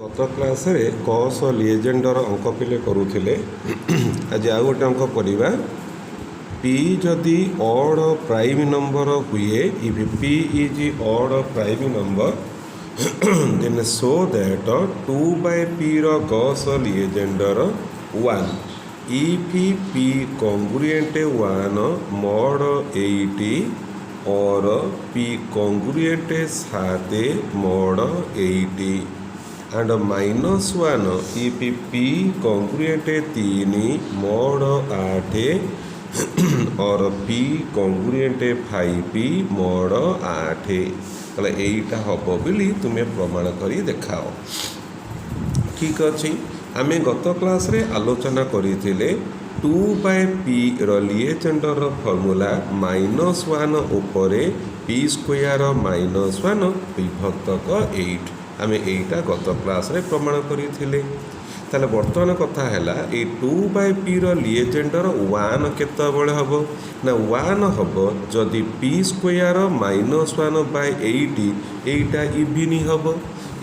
गत क्लास रे कस लिएजेंडर अंक पिले करुथिले आज आउ गोटे अंक पढ़ा पी जदि ऑड प्राइम नंबर हुए if p is odd prime number then so that 2/p रो कस Legendre 1 if p congruent 1 mod 80 और p congruent 7 mod 80 and -1 if p congruent 3 mod 8 और p congruent 5 mod 8 ताले एटा हबो बोली तुम्हें प्रमाण करी देखाओ। ठीक अच्छे आमे गत क्लास रे आलोचना करथिले 2/p रो लिएजेंडर फॉर्मूला -1 उपरे p स्क्वायर -1 विभक्तक 8 आमे एटा गत क्लास रे प्रमाण करिथिले। ताले वर्तमान कथा हैला ए 2/p रो लिएजेंडर 1 केते बळे हबो ना 1 हबो जदि p स्क्वायर -1/80 एटा इभिनी हबो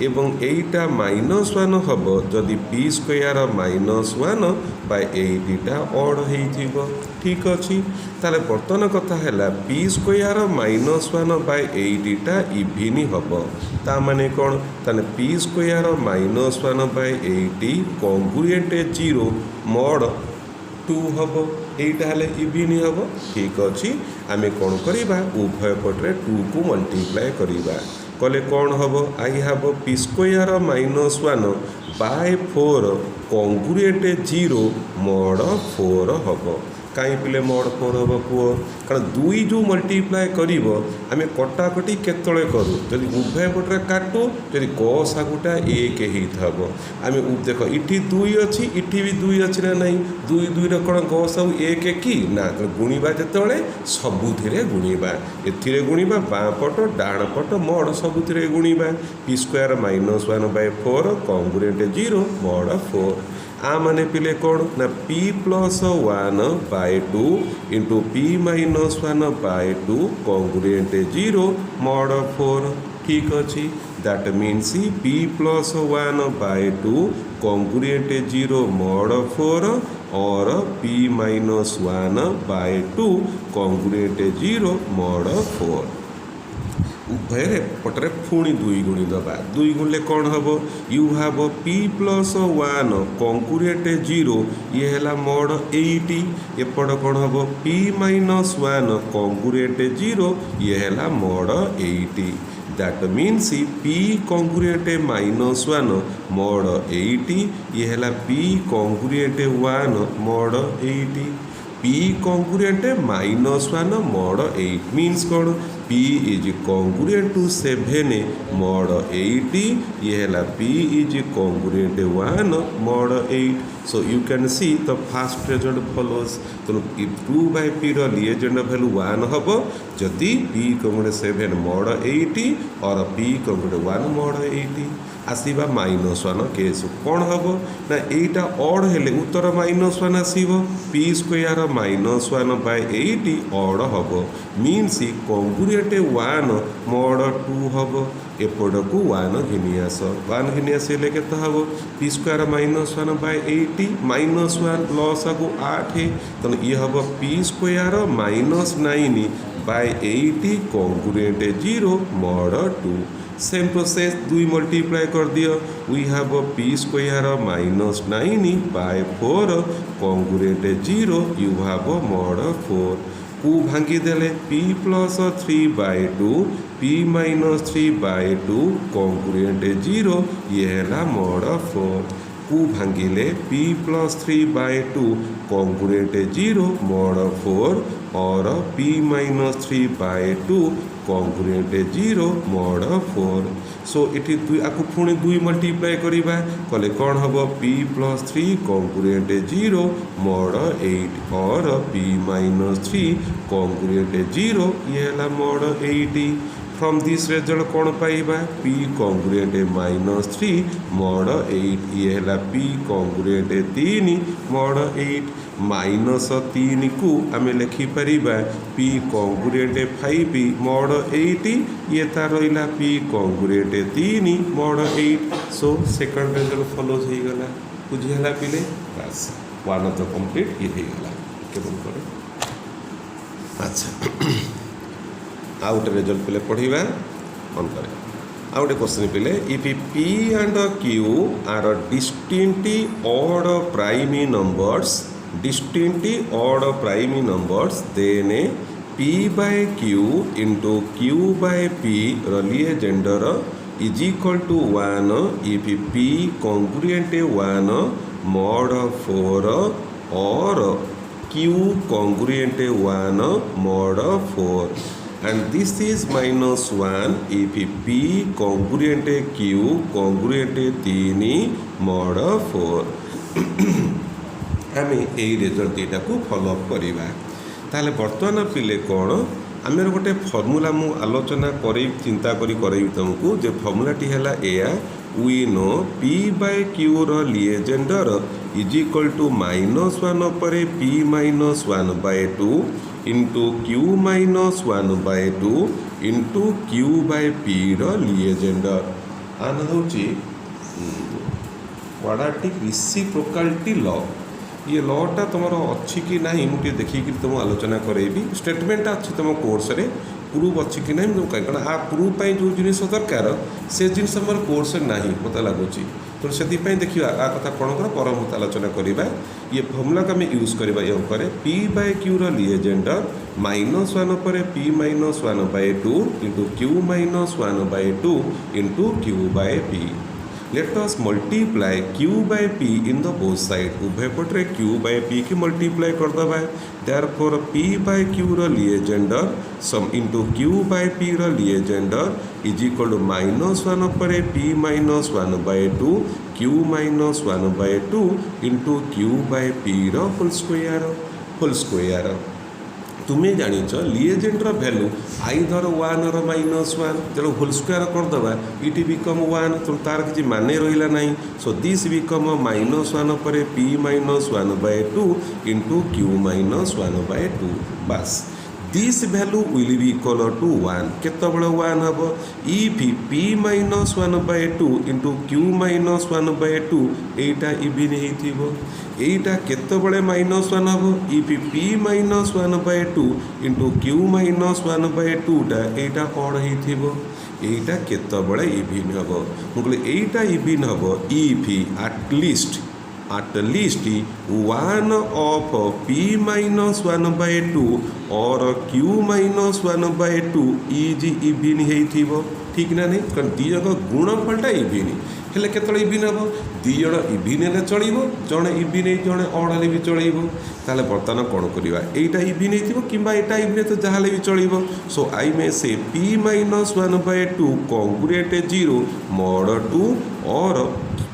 एवं एटा -1 हबो जदि p स्क्वायर -1/80 टा ऑड हेइथिबो। ठीक अछि ताले वर्तमान कथा हैला p स्क्वायर -1/80 टा इभिनी हबो ता माने कोन ताने p स्क्वायर -1/80 कॉन्ग्रुएंट 0 mod 2 हबो एटा हले इभिनी हबो। ठीक अछि आमे कोन करिबा उभय पटरे 2 को मल्टीप्लाई करिबा कले कौन हम आई हाव पी स्क्वायर -1/4 कॉन्ग्रुएंट 0 mod 4 हम कहीं पिले mod 4 हम पुओ कारण दुई जो मल्टीप्लाई करिवो आमे कटाकटी केतळे करू जदि उभय पटरे काटू जदि cos आगुटा 1 हेइथाबो आमे देखो इठी 2 अछि इठी भी 2 अछि ना नहीं 2 2 रे कोन cos आउ 1 की ना गुणीबा जेतळे सबुथिरे गुणीबा एथिरे गुणीबा बाँ पट डाण पट mod सबुथिरे गुणीबा p square -1/4 congruent 0 mod 4 आ माने पिले कौन ना p + 1/2 into p - 1/2 congruent 0 mod 4। ठीक अच्छी that means p + 1/2 congruent 0 mod 4 और p - 1/2 कॉन्ग्रुएंट 0 mod 4 उभय पटरे पुणी 2 गुणी दबा 2 गुणले कौन हम यू हाव p + 1 कॉन्ग्रुएंट 0 ये है mod 80 एपट कौन हम p - 1 कॉन्ग्रुएंट 0 ये है mod 80 that means p congruent -1 mod 80 ये है p congruent 1 mod 80 p congruent -1 mod 8 means कौन p is congruent to 7 mod 80 ये है p is congruent 1 mod 8 so you can see the first result follows तो if 2/p row लिएजेंडर value 1 हबो जदि p congruent 7 mod 80 और p congruent 1 mod 80 आसीबा -1 case कौन हम ना एटा ऑड हेले उत्तर -1 आसीबो p स्क्वायर -1/80 ऑड हबो मीन्स कॉन्ग्रुएंट 1 mod 2 हबो एपट को 1 घिनी आस 1 घिनी आसिले केते हबो p स्क्वायर -1/80 -1 लॉस को 8 तो ये हबो p square -9/80 congruent 0 mod 2 same process 2 multiply कर दियो we have p square -9/4 congruent 0 you have mod 4 को भांगी देले p + 3/2 p - 3/2 कॉन्ग्रुएंट 0 ये है mod 4 को भांगिले p + 3/2 कॉन्ग्रुएंट 0 mod 4 और p - 3/2 कॉन्ग्रुएंट 0 mod 4 सो इटी आपको पुणी 2 मल्टीप्लाई करिबा कले कौन हम p + 3 कॉन्ग्रुएंट 0 mod 8 और p - 3 कॉन्ग्रुएंट 0 ये है mod 80 फ्रॉम दिस रिजल्ट कौन पाइबा p कॉन्ग्रुएंट -3 mod 8 ये है p कॉन्ग्रुएंट 3 mod 8 -3 को आम लिखिपर पी कंग्रुएंट 5 mod 8 ये तार रहा P congruent 3 mod 8 so second result follows हो गला बुझीगला पिले बस वन ऑफ द कंप्लीट ये हो गला केवल करे अच्छा आउ गोटे रिजल्ट पिले पढ़ा ऑन करे आउ गोटे क्वेश्चन पिले if P and Q are distinctly odd prime numbers then p by q into q by p Liegender is equal to 1 if p congruent 1 mod 4 or q congruent 1 mod 4 and this is -1 if p congruent q congruent 3 mod 4 आम यही result यहाँ को follow up करवा ताले बर्तमान पिले कौन आम गोटे फर्मूला मु आलोचना कर चिंता करी तुमको जे फर्मूलाटी है या we know p by q Liegender is equal to -1 पर p -1 by 2 into q -1 by 2 into q by p Liegender आना हूँ क्वाड्रेटिक रेसिप्रोकालिटी लॉ ये लॉटा तुम अच्छी कि ना मुझे देखिए तुम आलोचना करेबी स्टेटमेंट अच्छी तुम कोर्स रे प्रूफ अच्छी कि ना कारण आ प्रूफ जो जिन दरकार से जिन मोर कोर्स ना मत लगुच तो से देखिए आ कथा कौन कर पर मत आलोचना करवा ये फर्मूला को आम यूज करवा ये p by q Liegender -1 पर p -1 by 2 into q -1 by 2 into q by p let us multiply q by p in the both side उभय पटे q by p की मल्टीप्लाई करदे therefore p by q Liegender sum into q by p Liegender is equal to -1 पर p -1 by 2 q -1 by 2 into q by p whole square तुम्हें जानिच Liegender value either 1 or -1 जो whole square करदे it become 1 तो तार किसी माने रहा ना सो दिस बिकम -1 पर p -1 by 2 into q -1 by 2 बस this value will be equal to 1 केतबले 1 हम if p -1 by 2 into q -1 by 2 Etah even होता केतबले -1 हम if p -1 by 2 into q -1 by 2 टा एटा ऑड होता केतबले इवन हम मुझे एटा इवन हम if at least 1 of p -1 by 2 or q -1 by 2 is even हो ठीक ना नहीं कारण दी जन गुणफलटा इवन हेल्ले केतल इवन हम दी जन इवन हेल्ले चलो जड़े इवन जड़े अड़ हेल्ले भी चलो ताले बर्तमान कौन करवा यहीटा इवन हो कि इवन तो जहाँ भी चलो सो आई मे से p -1 by 2 congruent 0 mod 2 और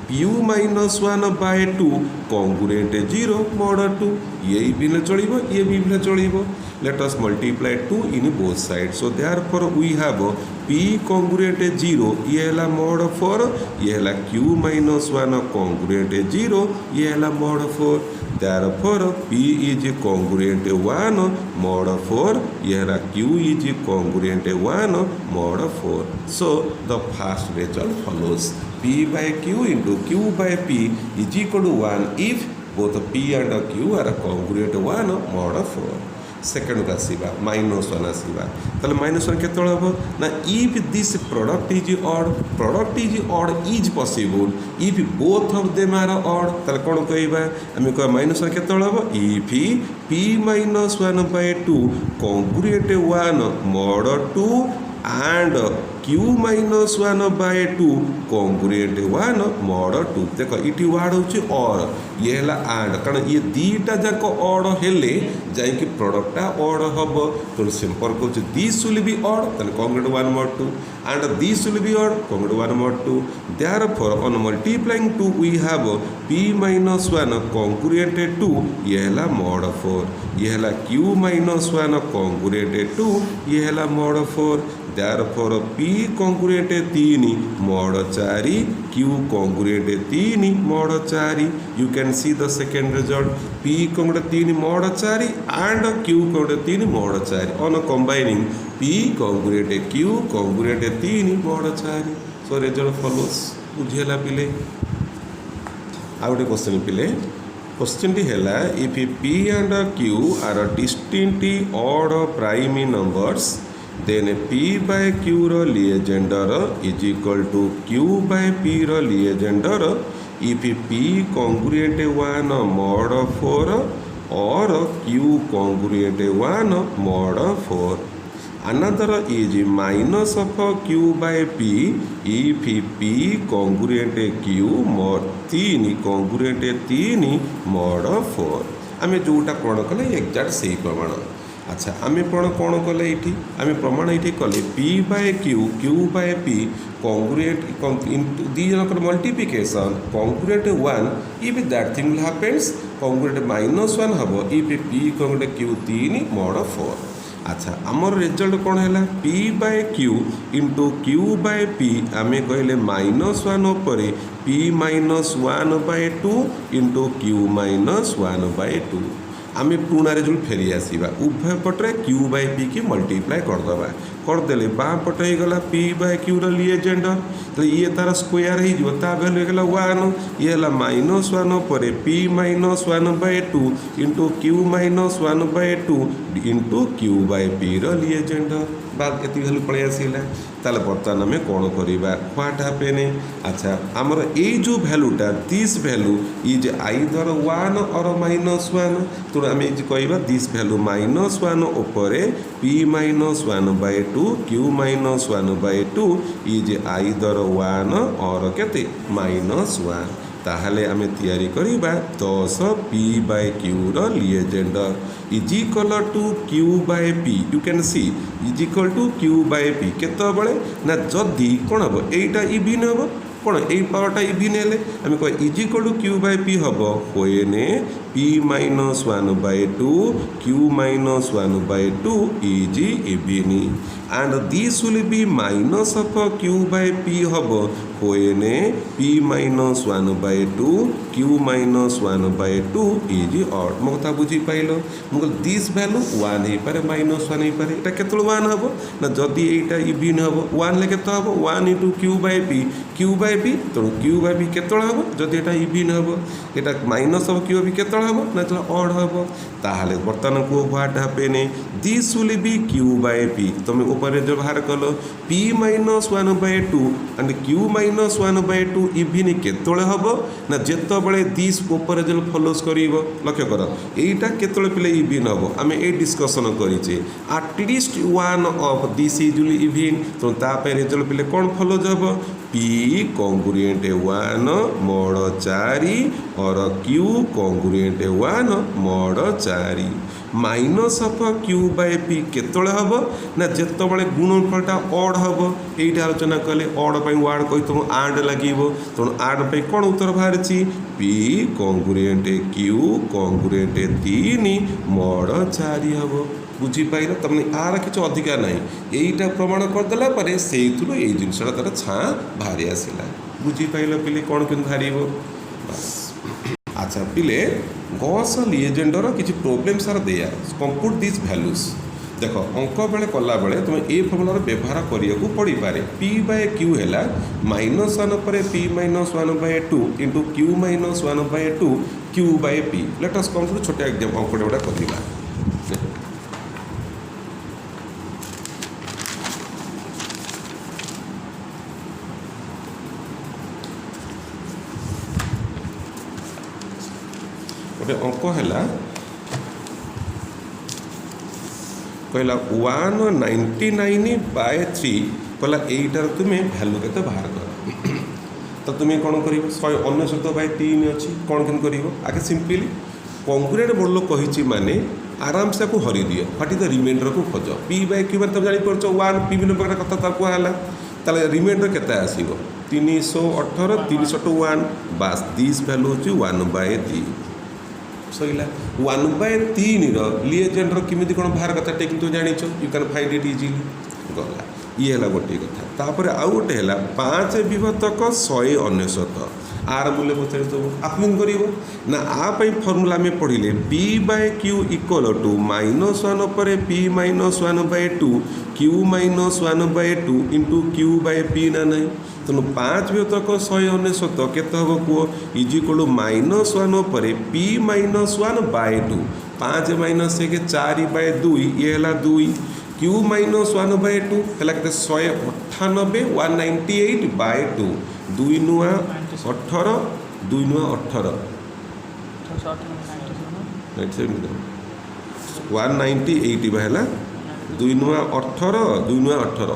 q -1 by 2 congruent 0 mod 2 ये भी चलो ये भी चलो let us multiply 2 in both sides so therefore we have p congruent 0 ये है mod 4 ये है q -1 congruent 0 ये है mod 4 therefore p is congruent 1 mod 4 ये है q is congruent 1 mod 4 so the first result follows p by q into q by p is equal to 1 if both p and q are congruent 1 mod 4 second को आसवा -1 आसवा ताले -1 केत हम ना if this product is odd is possible if both of them are odd ताले कौन कहवा आम कह -1 केत हम if p -1 by 2 congruent 1 mod 2 and q -1 by 2 congruent 1 mod 2 देख इटी वार्ड होची और ये है एंड कारण ये दीटा जाक ऑड हेले जाइक प्रोडक्टा ऑड हम तो संपर्क हो दिस विल बी ऑड तने congruent 1 mod 2 and this will be odd congruent 1 mod 2 therefore on multiplying 2 we have p -1 congruent 2 ये है mod 4 ये है q -1 congruent 2 ये है mod 4 therefore p congruent 3 mod 4 q congruent 3 mod 4 you can see the second result p congruent 3 mod 4 and q congruent 3 mod 4 on combining p congruent q congruent 3 mod 4 so result follows बुझेला पिले आ गोटे question पिले question टी है if P and Q are distinct odd prime numbers then p by q रो Legendre is equal to q by p रो Legendre if p congruent 1 mod 4 और q congruent 1 mod 4 another is minus of q by p if p congruent q mod 3 congruent 3 mod 4 आमे जोटा प्रण कले exact सही प्रमाण अच्छा आमे प्रण कौन कले ये आमे प्रमाण ये कले p by q by p congruent दी जनकर multiplication congruent 1 if that thing will happens congruent -1 हम if p congruent q 3 mod 4 अच्छा आमर रिजल्ट कौन है p by q into q bye p आम कहले -1 पर p -1 by 2 into q -1 by 2 आम पुणा रिजल्ट फेरी आसवा उभय पटे q बाय p की मल्टीप्लाई करदे करदे बाँ पटे गला p बाय q लीजेंडर तो ये तार स्क्वायर हो भैल्यू होगा 1 ये -1 पर p -1 by 2 into q -1 by 2 into q bye p Legendre बाद ये भैल्यू पलि आसला ताले बर्तमान आम कौन करवा व्हाट हैपेन अच्छा आमर ये जो भैल्यूटा दिस भैल्यू इज आइदर 1 और -1 तो आम कह दिस भैल्यू -1 उपर p -1 by 2 q -1 by 2 is either 1 or केते -1 ताहले आम तैयारी करिबा 10 p बाय q रो Legendre is equal to q bye p you can see is equal to q bye p केते बळे ना जदी कोन हबो एटा इविन हबो कौन यही पावरटा इविन हेले आम कह is equal to q bye p हम होने p -1 by 2 q -1 by 2 is even and this will be minus of q bye p हम होने p -1 by 2 q -1 by 2 is odd मो कथा बुझी पाइल मुझे दिस भैल्यू 1 हो पारे -1 हो पारे এটা কেতল 1 হবো না যদি এইটা ইভিন হবো 1 লে কেতে হবো 1 * q bye p q bye p তো q बाय p কেতল হবো যদি এটা ইভিন হবো এটা মাইনাস হবো q বাই p কেতল হবো না তো অড হবো তাহলে বর্তমান কো what happen this will be q by p তুমি উপরে যে বাহার কলো p -1 by 2 and q -1 by 2 even কেতল হবো না যেতবেলে দিস উপরে যে ফলোস করিব লক্ষ্য কর এইটা কেতল পিলে ইভিন হবো আমি এই ডিসকাশন করিছে at least 1 of this is even তো তাপরে রেজল্ট পিলে কোন ফলোজ হবো p congruent 1 mod 4 और q congruent 1 mod 4 minus of q bye p केतले हम ना जितेबाला गुणनफलटा ऑड हम ये आलोचना कले ऑड वार्ड कही तुम आड लगे तेणु आड कौन उत्तर बाहर p congruent q congruent 3 mod 4 हम बुझीपार तमने आर किसी अधिका ना यहीटा प्रमाण करदेला से ये जिनसा तार छाँ बाहरी आसला बुझीपाल पिले कौन कि बाहर अच्छा पिले गॉस लीजेंडर किसी प्रोब्लेम सारा दिया कंप्यूट दिस भैल्यूज देख अंक बेले कला बेले तुम ये फर्मुलार व्यवहार करने पड़ पारे p बाय q है -1 पर p -1 by 2 into q -1 by 2 q bye p let us come छोटा एग्जाम अंक गुड़ा करवा गोटे अंक है कहला 199 बाय 3 कहला यहीटार तुम्हें भैल्यू के बाहर कर तो तुम्हें कौन कर 199 बाय 3 अच्छी कौन कि कर आगे सिंपली कंक्रीट बोल कही माने आराम से आपको हरी दियो व्हाट इज द रिमाइंडर को खोज p बाय q मैंने तुम जापर 1 विभिन्न प्रकार कथा तार कहला ताले रिमाइंडर केते आसीबो 318 301 बास दिस भैल्यू होची 1 बाय 3 सैला 1 बाय 3 लीजेंडर किमिति कौन बाहर कथा टेकिंग तो जानिछ you can find it easily गला ये है गोटे कथा। तापर आउ गोटे है 5 विभक्तक 199 आर मूल्य पचार सब आपन कर ना आपाई फर्मूला आम पढ़ले p by q equal to -1 पर p -1/2 q -1/2 into q by p ना नहीं तेणु 5 विभक्तक 199 केते हम कह इज इक्वल टू -1 पर पी -1/2 5 माइनस 1 4/2 ये है 2 क्यू -1/2 है के 198 198/2 2 नुआ 18 2 नुआ 18 198 है 2 नुआ 18 2 नुआ 18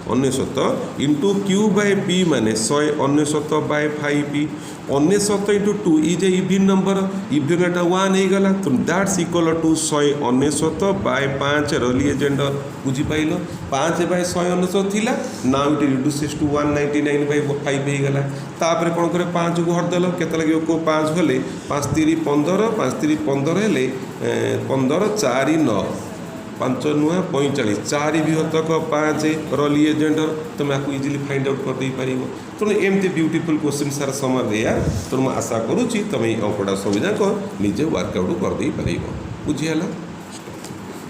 99 इंटू क्यू बाय पी माने 199/5 99 into 2 is a even number even एटा 1 हो गला तो दैट्स इक्वल टू 199/5 लिएजेंडर बुझीपाइल 5/199 थिला नाउ इट रिड्यूसेस टू 199/5 हो गला तापर कौन करे 5 को हरदेल केते लगे को 5 हेले 5 3 15 5 3 15 हेले 15 4 9 5 नुआ 45 4 विभक्तक 5 लिएजेंडर तुम आपको इजिली फाइंड आउट कर पार तेणु एमती ब्यूटीफुल क्वेश्चन सार समय दिया तेणु आशा करुँच तुम अंकटा सब जाक निजे वर्कआउट कर बुझीगला।